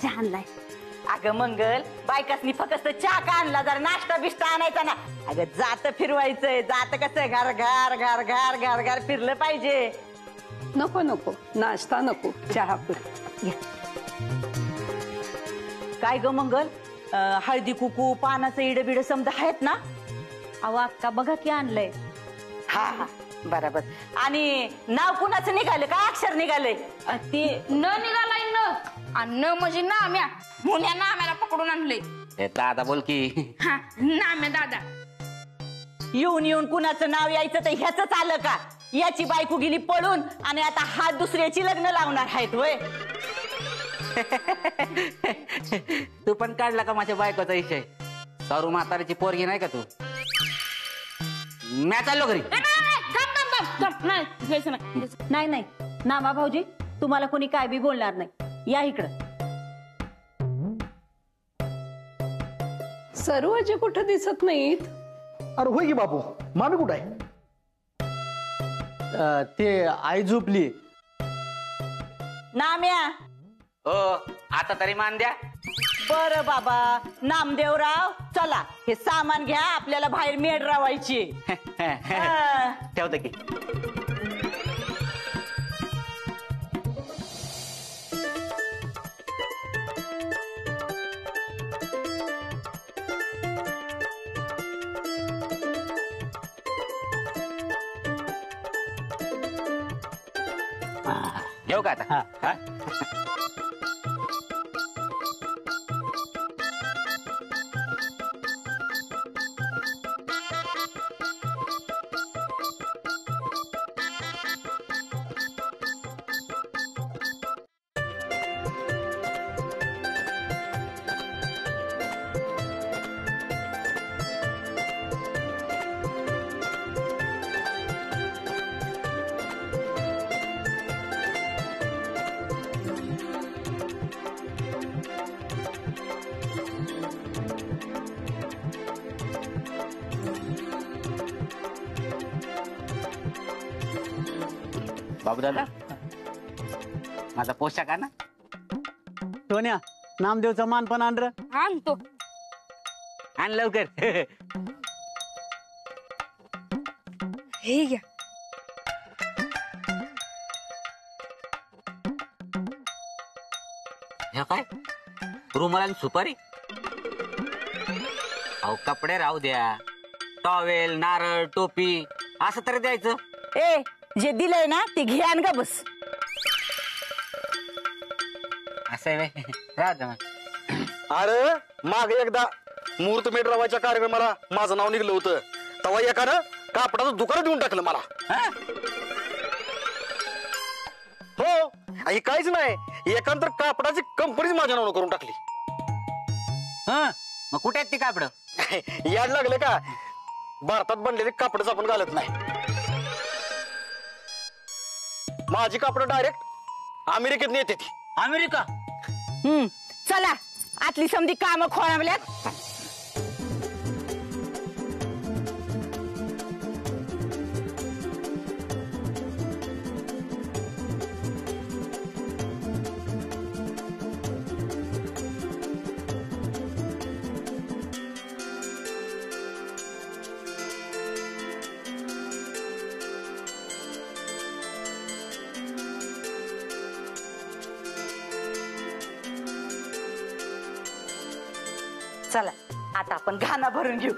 चहा आणलाय. अगं मंगल, बायकासनी फक्त चहा का आणला, जरा नाश्ता बिष्टा आणायचा ना. अगं जात फिरवायचंय, जात कसं घर घर घर घर घर घर फिरलं पाहिजे. नको नको, नाश्ता नको, चहा पिऊ. काय ग मंगल, हळदी कुकू पानाचं इड बिड समजा आहेत ना? अहो अक्का बघा की आणलंय. हा हा बरोबर. आणि नाव कुणाचं निघालं, काय अक्षर निघालंय? ते न निघालाय न, आणि न म्हणजे नाम्या, मुन्या नाम्याला पकडून आणलंय. दादा बोल की. हा नाम्या दादा. येऊन येऊन कुणाचं नाव यायचं तर ह्याच आलं का? याची बायको गेली पळून आणि आता हा दुसऱ्याची लग्न लावणार आहेत होय. तू पण काढला का माझ्या बायकोचा विषय? सारू म्हाताऱ्याची पोरगी नाही का तू? मी चाललो घरी. नाही नाही नामा भाऊजी, तुम्हाला कोणी काय बी बोलणार नाही. या इकडं. सर्वजी कुठं दिसत नाहीत? अरे होय की बापू, मामी कुठं आहे? ते आई झोपली. नाम्या. हो आता तरी मान द्या. बर बाबा नामदेवराव, चला हे सामान घ्या, आपल्याला बाहेर मेड रावायची. ठेवतो की. येऊ का आता? बाबू दादा, माझा पोशाख आहे ना? सोन्या, नामदेवचा मान पण आण रे. आणतो. आण लवकर. हे घ्या. हे काय रुमाल आणि सुपारी? अहो कपडे राहू द्या, टॉवेल नारळ टोपी असं तरी द्यायचं. ए जे दिलंय ना ते घ्यान का बस. असं आहे राहू द्या मग. अरे मागे एकदा मुहूर्त मेढ रावायच्या कार्यक्रमाला माझं नाव निघलं होतं, तेव्हा एकानं कापडाचं दुकान देऊन टाकलं मला. हो, हे काहीच नाही, एकांतर कापडाची कंपनीच माझ्या नावानं करून टाकली. मग कुठे आहेत ती कापडं? याड लागले का? भारतात बनलेले कापडच आपण घालत नाही. माझी कापडं डायरेक्ट अमेरिकेत येते ती. अमेरिका? चला आतली समधी काम खोळावल्यात. चला आता आपण घाना भरून घेऊ.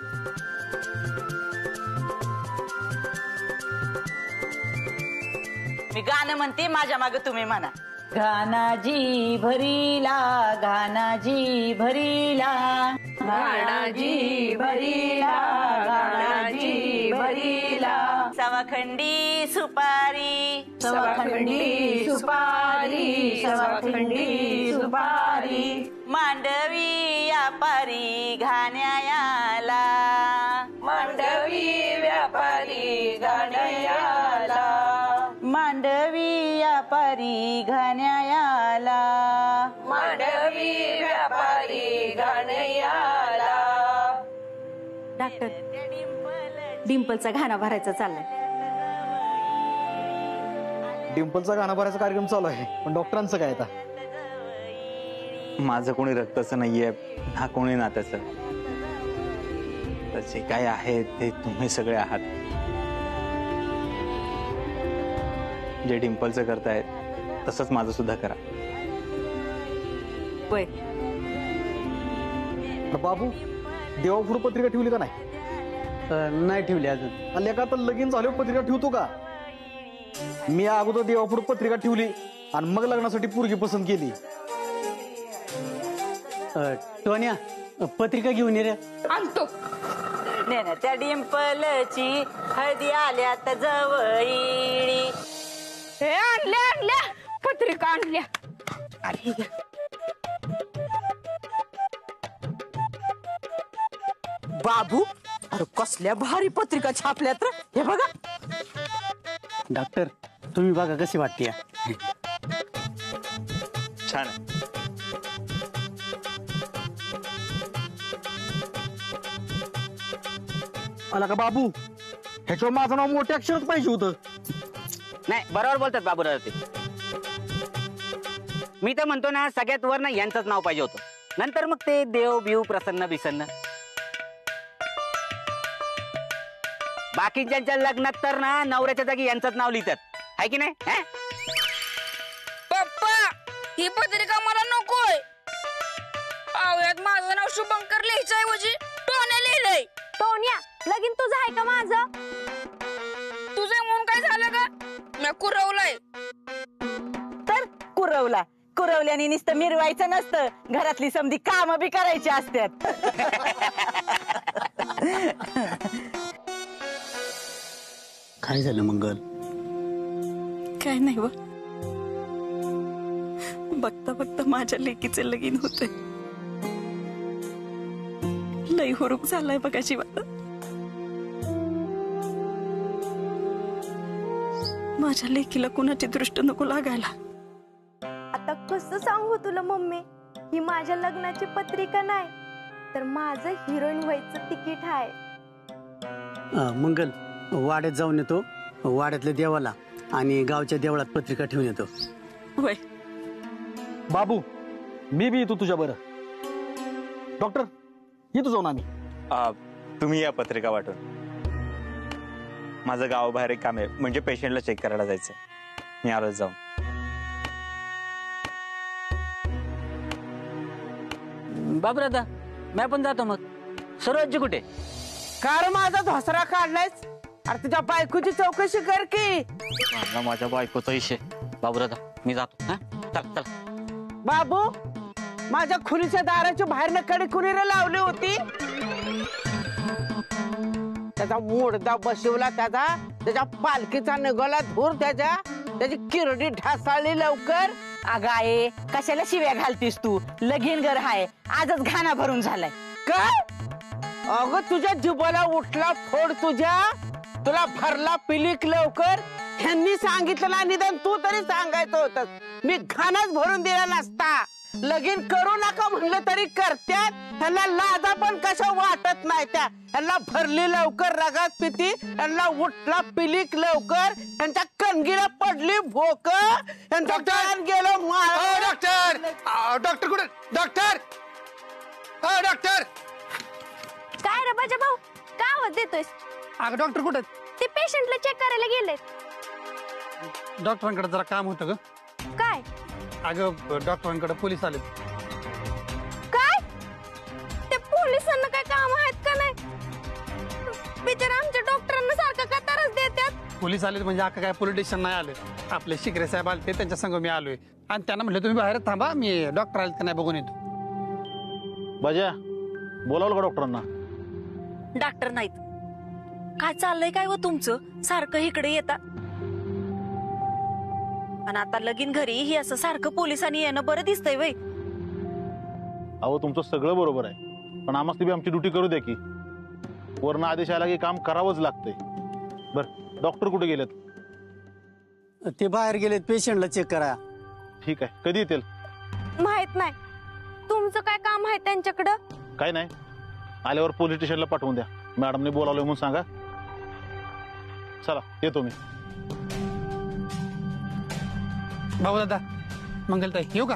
मी गाणं म्हणते, माझ्या मागे तुम्ही म्हणा. घानाजी भरीला, घानाजी भरीला, घानाजी भरीला, घानाजी भरीला. सवाखंडी सुपारी, सवाखंडी सुपारी, सवाखंडी सुपारी. मांडवी व्यापारी घाण्याला, मांडवी व्यापारी घाण्याला, मांडवी व्यापारी घाण्याला, मांडवी व्यापारी घाण्याला. डॉक्टर डिंपलचा घाणा भरायचा चाललाय. डिंपलचा गाणं भरायचा कार्यक्रम चालू आहे, पण डॉक्टरांचं काय आता? माझं कोणी रक्ताचं नाहीये ना कोणी नात्याचं. तर जे काय आहे ते तुम्ही सगळे आहात. जे डिंपलचं करताय तसंच माझं सुद्धा करा. वय बाबू देवापुढे पत्रिका ठेवली का नाही? नाही ठेवली अजून. आल्या का तर लगीन झाल्यावर पत्रिका ठेवतो का? मी अगोदर देवापुढे पत्रिका ठेवली आणि मग लग्नासाठी पोरगी पसंत केली. टोन्या पत्रिका घेऊन ये रे. आणतो. त्या डिंपलची हळदी आल्यात जवळी. हे आणल्या पत्रिका आणल्या. बाबू अरे कसल्या भारी पत्रिका छापल्यात रे. हे बघा. डॉक्टर तुम्ही बघा कशी वाटते. छान आहे. आला का बाबू ह्याच्यावर माझं नाव मोठ्या अक्षरात पाहिजे होतं. नाही बरोबर बोलतात बाबूराव ते. मी तर म्हणतो ना सगळ्यात वर ना यांचंच नाव पाहिजे होतं. नंतर मग ते देव बिव प्रसन्न बिसन्न. बाकीच्यांच्या लग्नात तर ना नवऱ्याच्या जागी यांचंच नाव लिहितात आहे की नाही. पप्पा ही पत्रिका मला नकोय. आवळ्यात माझं नाव शुभंकर लिहायच्या ऐवजी टोन्या लिहिलंय. टोन्या लगीन तुझं आहे का माझं? तुझे म्हणून काय झालं का? मी कुरवलंय. तर कुरवल्याने नुसतं मिरवायचं नसतं. घरातली समधी काम बी करायची असतात. काय झालं मंगल? काय नाही बघ. बघता बघता माझ्या लेकीचं लगीन होतंय. लई हुरूप झालाय बघा जीवाला. माझ्या लेकीला कुणाची दृष्ट नको लागायला. आता कसं सांगू तुला मम्मी, ही माझ्या लग्नाची पत्रिका नाही तर माझं हिरोईन व्हायचं तिकीट आहे. मंगल वाड्यात जाऊन येतो. वाड्यातल्या देवाला आणि गावच्या देवळात पत्रिका ठेवून येतो. वय बाबू मी बी येतो तुझ्या बरं. डॉक्टर येतो जाऊन आम्ही. तुम्ही या पत्रिका वाटून. माझं गावाबाहेर एक काम आहे म्हणजे पेशंटला चेक करायला जायचंय. मी आलोच जाऊन. बाबूराव मी पण जातो मग. सरोजजी कुठे? कार माझा धोसरा काढलायस. अरे तुझ्या बायकोची चौकशी कर की. माझ्या बायकोचा विषय. बाबूराव मी जातो. हा चल चल. बाबू माझ्या खुलीच्या दाराच्या बाहेर कडे कुणी लावली होती. त्याचा मोडदा बसवला. त्याच्या पालखीचा निघाला धूर. त्याची किरडी ढासाळली लवकर. अगं आहे कशाला शिव्या घालतीस तू? लगीन घर हाय आजच घाणा भरून झालाय. काय अगं तुझ्या जिबाला उठला फोड. तुला भरला पिलीक लवकर. ह्यांनी सांगितलं ना निदान तू तरी सांगायचं होतं. मी घाणच भरून दिला नसता. लगीन करू नका म्हणलं तरी करत्यात. ह्यांना लाजा पण कशा वाटत नाही. ह्यांना भरली लवकर रगात पिती. ह्यांना उठला पिलीक लवकर. ह्यांच्या कणगीला पडली भोक. ह्यांचं गेलं माळ. डॉक्टर कुठे? डॉक्टर डॉक्टर काय रे बाजा भाऊ, काय आवाज देतोयस? अगं डॉक्टर कुठे? ते पेशंटला चेक करायला गेले. डॉक्टरांकडे जरा काम होतं ग. काय? अगं डॉक्टरांकडे पोलीस आले. काय? ते पोलिसांना काय काम आहेत का नाही? बिचारा आमच्या डॉक्टरांना सारखं का त्रास देतात. पोलीस आले म्हणजे अख्खा काय पोलीस स्टेशन नाही आले. आपले शिकरे साहेब आले त्यांच्या संग मी आलोय आणि त्यांना म्हटलं तुम्ही बाहेर थांबा, मी डॉक्टर आले का नाही बघून येतो. बाजा बोलावलं का डॉक्टरांना? डॉक्टर नाहीत. काय चाललंय काय व तुमचं? सारखं इकडे येता आणि आता लगीन घरी ही असं सारखं पोलिसांनी येणं बरं दिसतंय वय. अहो तुमचं सगळं बरोबर आहे पण आम्हाला बी आमची ड्युटी करू द्या की. वरनं आदेश आला की काम करावंच लागतंय. बर डॉक्टर कुठे गेलेत? ते बाहेर गेलेत पेशंटला चेक करा. ठीक आहे कधी येतील? माहित नाही. तुमचं काय काम आहे त्यांच्याकडं? काय नाही आल्यावर पोलीस स्टेशनला पाठवून द्या. मॅडमने बोलावलं म्हणून सांगा. चला येतो मी. भाऊ दादा मंगलताई येऊ का?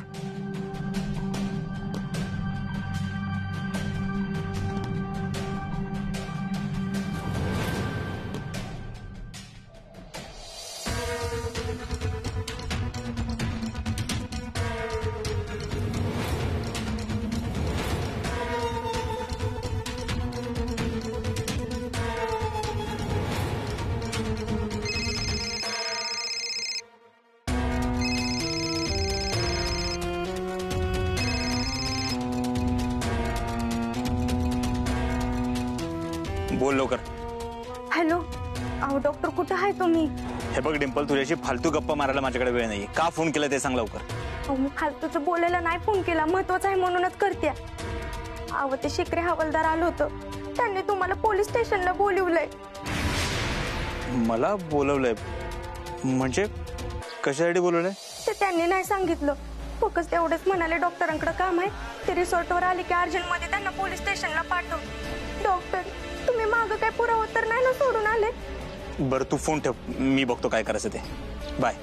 बोल लवकर. हॅलो अहो डॉक्टर कुठं आहे तुम्ही? हे बघ डिंपल, तुझ्याशी फालतू गप्पा मारायला माझ्याकडे वेळ नाही. का फोन केला ते सांग लवकर. अहो मी फालतूचं बोलायला नाही फोन केला, महत्वाचं आहे म्हणूनच करते. अहो ते शिकरे हवालदार आलो होतं, त्यांनी तुम्हाला पोलीस स्टेशनला बोलवलंय. मला बोलवलंय म्हणजे कशासाठी बोलवलंय? ते त्यांनी नाही सांगितलं, फक्त तेवढेच म्हणाले डॉक्टरांकडे काम आहे, ते रिसॉर्टवर आले की अर्जंटमध्ये त्यांना पोलीस स्टेशनला पाठव. डॉक्टर तुम्ही मागं काय पुरावा तर नाही ना सोडून आले? बरं तू फोन ठेव, मी बघतो काय करायचं ते. बाय.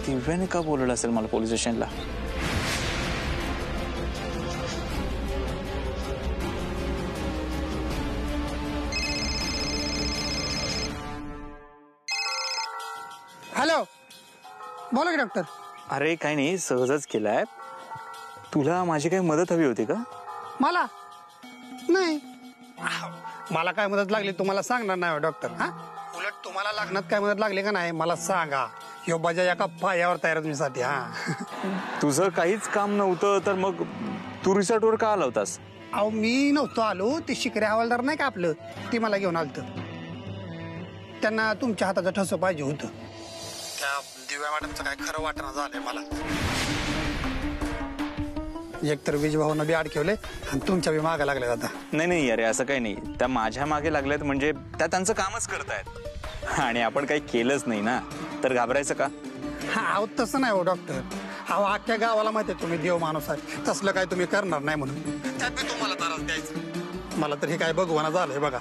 दिव्याने का बोलवलं असेल मला पोलीस स्टेशनला? हॅलो बोला की डॉक्टर. अरे काही नाही, सहजच केलाय. तुला माझी काही मदत हवी होती का? मला नाही, मला काय मदत लागली तुम्हाला सांगणार नाही डॉक्टर. हा उलट तुम्हाला लागण्यात काय मदत लागली का नाही मला सांगा. ह्यो बजा एका पायावर तयार आहे तुमच्यासाठी. हा तुझं काहीच काम नव्हतं तर मग तू रिसॉर्टवर का आला होतास? अहो मी नव्हतो आलो, ते शिकरे हवालदार नाही का आपलं, ते मला घेऊन आलत. त्यांना तुमच्या हाताचं ठसं पाहिजे होतं. त्या दिव्या मॅडमचं काय खरं वाटणं झालंय मला. एकतर वीज भाऊनं बी अडकवले आणि तुमच्या बी मागे लागले आता. नाही अरे असं काही नाही. त्या माझ्या मागे लागल्यात म्हणजे त्या त्यांचं कामच करतायत आणि आपण काही केलंच नाही ना, तर घाबरायचं का? हा अहो तसं नाही हो डॉक्टर. अहो अख्ख्या गावाला माहिती आहे तुम्ही देव माणूस आहे, तसलं काय तुम्ही करणार नाही म्हणून त्यात मी तुम्हाला त्रास द्यायचं. मला तर हे काय भगवाना झालंय बघा.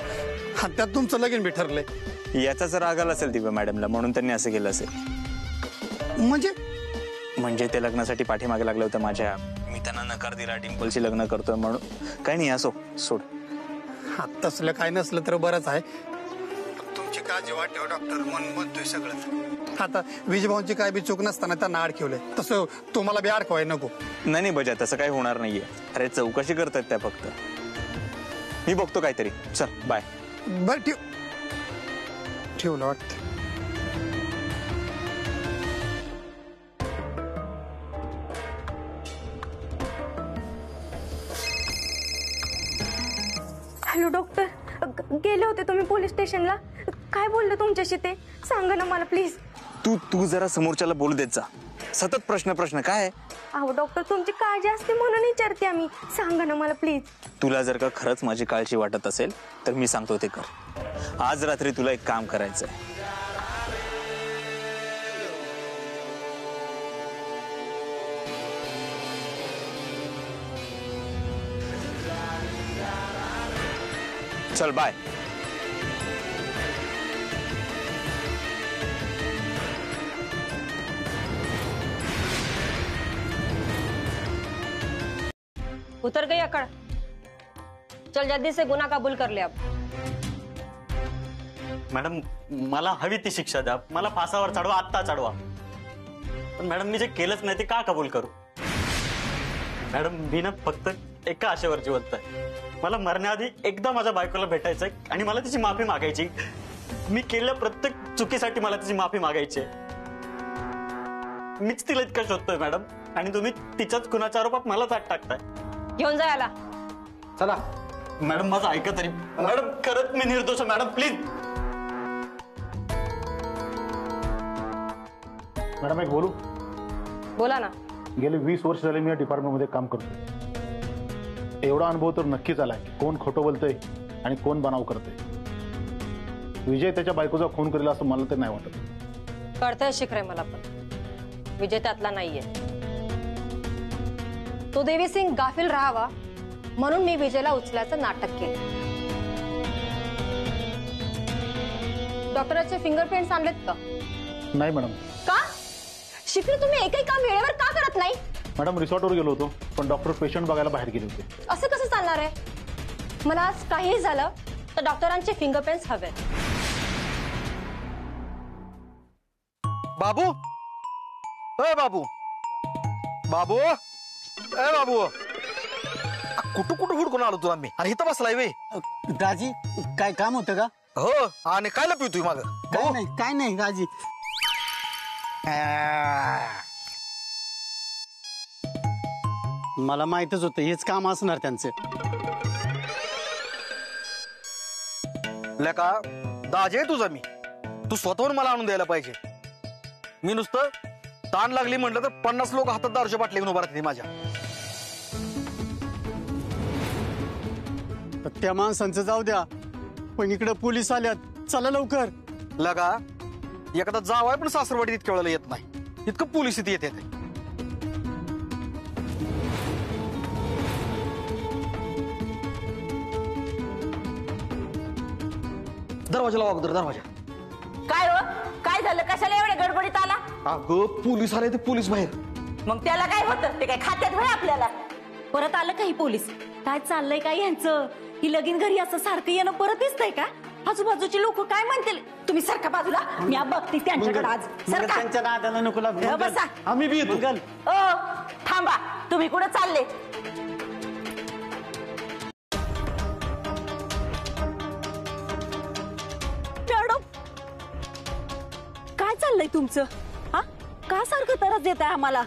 हा त्यात तुमचं लगीन बी ठरलंय. याचाच राग आला असेल दिव्या मॅडमला म्हणून त्यांनी असं केलं असेल. म्हणजे ते लग्नासाठी पाठीमागे लागले होते माझ्या. मी त्यांना नकार दिला, डिंपलशी लग्न करतोय म्हणून. काही नाही, असो सोड. हा तसलं काय नसलं तर बरंच आहे. तुमची काळजी वाटते डॉक्टर, मन म्हणतोय सगळं. आता विजभाऊंची काय बी चूक नसताना त्यांना अडकवलंय, तसं तुम्हाला बी अडकवाय नको. नाही बजा, तसं काही होणार नाहीये. अरे चौकशी करतायत त्या फक्त. मी बघतो काहीतरी. चल बाय. बरं ठेवलं वाटतं. हॅलो डॉक्टर, गेले होते तुम्ही पोलीस स्टेशनला, काय बोलले तुमच्याशी ते सांगा ना मला प्लीज. तू जरा समोरच्याला बोलू देत जा. सतत प्रश्न काय? अहो डॉक्टर तुमची काळजी असते म्हणून विचारते आम्ही, सांगा ना मला प्लीज. तुला जर का खरंच माझी काळजी वाटत असेल तर मी सांगतो ते कर. आज रात्री तुला एक काम करायचंय. चल बाय. उतर गई अकड़. चल जल्दी से गुना कबूल कर ले अब. मॅडम मला हवी ती शिक्षा द्या, मला फासावर चढवा, आत्ता चढवा. पण मॅडम मी जे केलंच नाही ते का कबूल करू? मॅडम मी ना फक्त एका आशेवर जिवंत आहे. मला मरण्याआधी एकदा माझ्या बायकोला भेटायचंय आणि मला तिची माफी मागायची. मी केलेल्या प्रत्येक चुकीसाठी मला तिची माफी मागायची. मीच तिला इतकं शोधतोय मॅडम आणि तुम्ही तिच्याच खुनाच्या आरोपात मलाच आत टाकताय. घेऊन जा याला. चला मॅडम माझं ऐका तरी. मॅडम खरंच मी निर्दोष आहे मॅडम, प्लीज. मॅडम एक बोलू? बोला ना. गेले 20 वर्ष झाले मी या डिपार्टमेंटमध्ये काम करतोय. एवढा अनुभव तर नक्कीच आलाय की कोण खोटं बोलतंय आणि कोण बनाव करतंय. विजय त्याच्या बायकोचा खून करेल असं मला तर नाही वाटत. कळतंय शिखरे मला, पण विजय त्यातला नाहीये. तो देवी सिंग गाफील राहावा म्हणून मी विजयला उचलायचं नाटक केलं. डॉक्टरांचे फिंगरप्रिंट्स आणलेत का? नाही मॅडम. का? शिखरे तुम्ही एकही काम वेळेवर का करत नाही? मॅडम रिसॉर्टवर गेलो होतो पण डॉक्टर पेशंट बघायला बाहेर गेले होते. असं कसं चालणार आहे? मला आज काही झालं तर डॉक्टरांचे फिंगरप्रिंट्स हवे. बाबू, अय बाबू, बाबू, अय बाबू, कुठं हुडकून आलो तू? आम्ही आणि इथं बसलाय वे. दाजी काय काम होतं का? हो. आणि काय लपितोय माग? काय नाही दाजी. मला माहितच होतं हेच काम असणार त्यांचं. लेका दाजे तुझा मी, तू स्वतःहून मला आणून द्यायला पाहिजे. मी नुसतं ताण लागली म्हटलं तर 50 लोक हातात दारूच्या बाटली घेऊन उभा राहते माझ्या. त्या माणसांचं जाऊ द्या, पण इकडे पोलीस आल्यात, चला लवकर. लगा एखादा जावाय पण सासरवाडीत इतक्या वेळेला येत नाही, इतकं पोलीस इथे येते. दरवाजा लावा अगोदर, दरवाजा. काय हो, काय झालं? कशाला एवढ्या गडबडीत आला? अगं पोलीस आले ते पोलीस बाहेर. मग त्याला काय होतं? ते काय खात्यात व्हाय आपल्याला? परत आलं काही पोलीस? काय चाललंय काय यांचं? ही लगीन घरी असं सारखं येणं परत दिसतंय का? आजूबाजूची लोक काय म्हणतील? तुम्ही सारखा बाजूला, मी बघते त्यांच्याकडे आज. मंगल, त्यांच्या नादाला नको लागू. गं बसा. आम्ही बी येतो. मंगल, ओ थांबा, तुम्ही कुठं चालले? मॅडम काय चाललंय तुमचं? हा, का सारखं तरच देत आहे आम्हाला?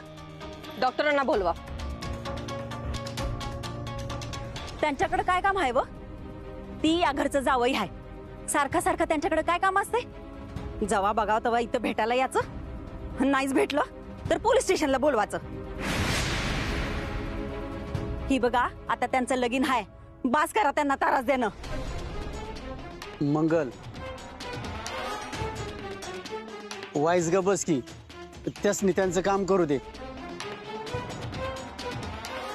डॉक्टरांना बोलवा. त्यांच्याकडे काय काम आहे व? ती या घरचं जावई आहे. सारखं सारखं त्यांच्याकडे काय काम असते? जवा बघाव तेव्हा इथं भेटायला याचं, नाहीच भेटलं तर पोलीस स्टेशनला बोलवायचं. ही बघा आता त्यांचं लगीन आहे, बास करा त्यांना त्रास देणं. मंगल वाईस ग बस की, त्यासनी त्यांचं काम करू दे.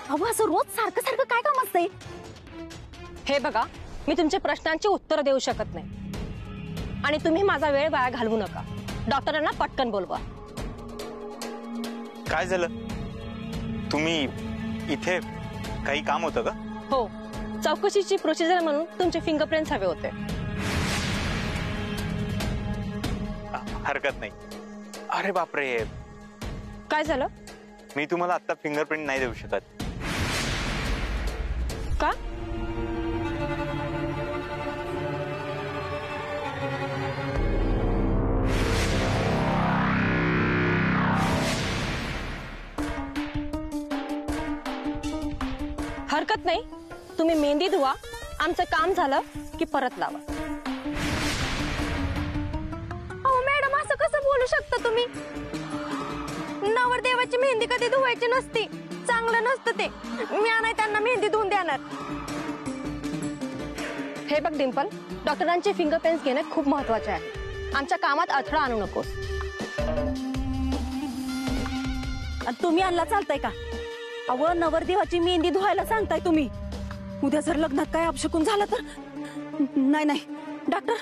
अहो असं रोज सारखं सारखं काय काम असतंय? हे बघा, मी तुमच्या प्रश्नांची उत्तर देऊ शकत नाही आणि तुम्ही माझा वेळ वाया घालवू नका. डॉक्टरांना पटकन बोलवा. काय झालं? तुम्ही इथे काही काम होतं का? हो, चौकशीची प्रोसिजर म्हणून तुमचे फिंगरप्रिंट्स हवे होते. हरकत नाही. अरे बापरे, काय झालं? मी तुम्हाला आता फिंगरप्रिंट नाही देऊ शकत. का? हरकत नाही, तुम्ही मेहंदी धुवा, आमचं काम झालं की परत लावा. अहो मॅडम, असं कसं बोलू शकता तुम्ही? नवरदेवाची मेहंदी कधी धुवायची नसती, चांगलं नसतं ते. मी नाही त्यांना मेहंदी धुवून देणार. हे बघ डिंपल, डॉक्टरांचे फिंगरप्रिंट्स घेणे खूप महत्वाचे आहे. आमच्या कामात अडथळा आणू नकोस. तुम्ही आणला चालताय का? अव नवरदेवाची मेहंदी धुवायला सांगताय तुम्ही? उद्या जर लग्नात काय अपशकुन झालं तर? नाही नाही डॉक्टर,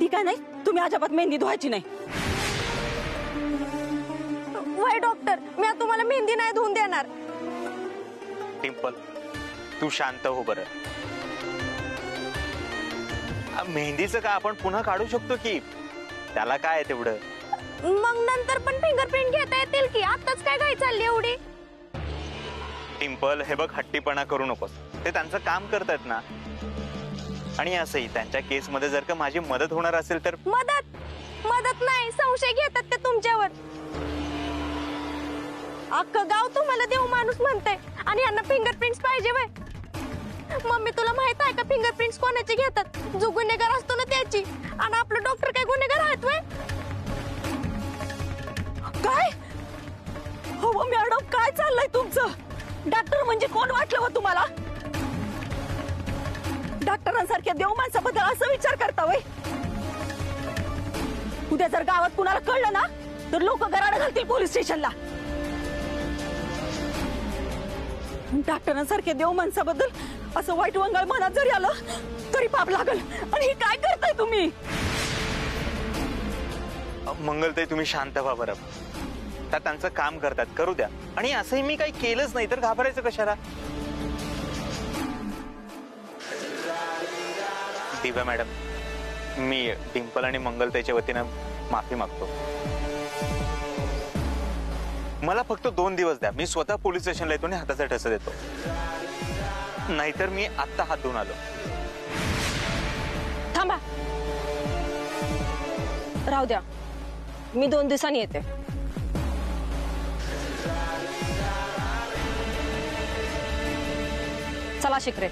ती काय नाही, तुम्ही अजिबात मेहंदी धुवायची नाही. वय डॉक्टर, मी तुम्हाला मेहंदी नाही धुवून देणार. टिम्पल तू शांत हो बरं. मेहंदीचं का आपण पुन्हा काढू शकतो की, त्याला काय आहे तेवढं. मग नंतर पण फिंगरप्रिंट घेता येतील की, आताच काय घाई चालली एवढी? टिम्पल हे बघ, हट्टीपणा करू नकोस. ते त्यांचं काम करतात ना. आणि असंही त्यांच्या केस मध्ये जर का माझी मदत होणार असेल तर. मदत नाही, संशय घेतात ते तुमच्यावर. अख्खं गाव तुम्हाला देव माणूस म्हणते आणि यांना फिंगरप्रिंट्स पाहिजे वय. मम्मी तुला माहित आहे का फिंगरप्रिंट्स कोणाचे घेतात? जो गुन्हेगार असतो ना त्याची. आणि आपलं डॉक्टर काय गुन्हेगार आहेत वय? काय? हो मॅडम, काय चाललंय तुमचं? डॉक्टर म्हणजे कोण वाटलं हो तुम्हाला? डॉक्टरांसारख्या देव माणसाबद्दल असं विचार करता वय? उद्या जर गावात कुणाला कळलं ना तर लोक गराड घालतील पोलीस स्टेशनला. डॉक्टरांसारख्या देव माणसाबद्दल असं वाईट वंगाळ मनात जरी आलं तरी पाप लागल. आणि हे काय करताय तुम्ही? मंगलताई तुम्ही शांत व्हा बरं. त्या त्यांचं काम करतात, करू द्या. आणि असंही मी काही केलंच नाही तर घाबरायचं कशाला? दिव्या मॅडम, मी डिंपल आणि मंगलताईच्या वतीनं माफी मागतो. मला फक्त 2 दिवस द्या. मी स्वतः पोलीस स्टेशनला येतो आणि हाताचा ठसा देतो. नाहीतर मी आत्ता हात धुवून आलो. थांबा, राहू द्या, मी 2 दिवसांनी येते. चला शिकरे.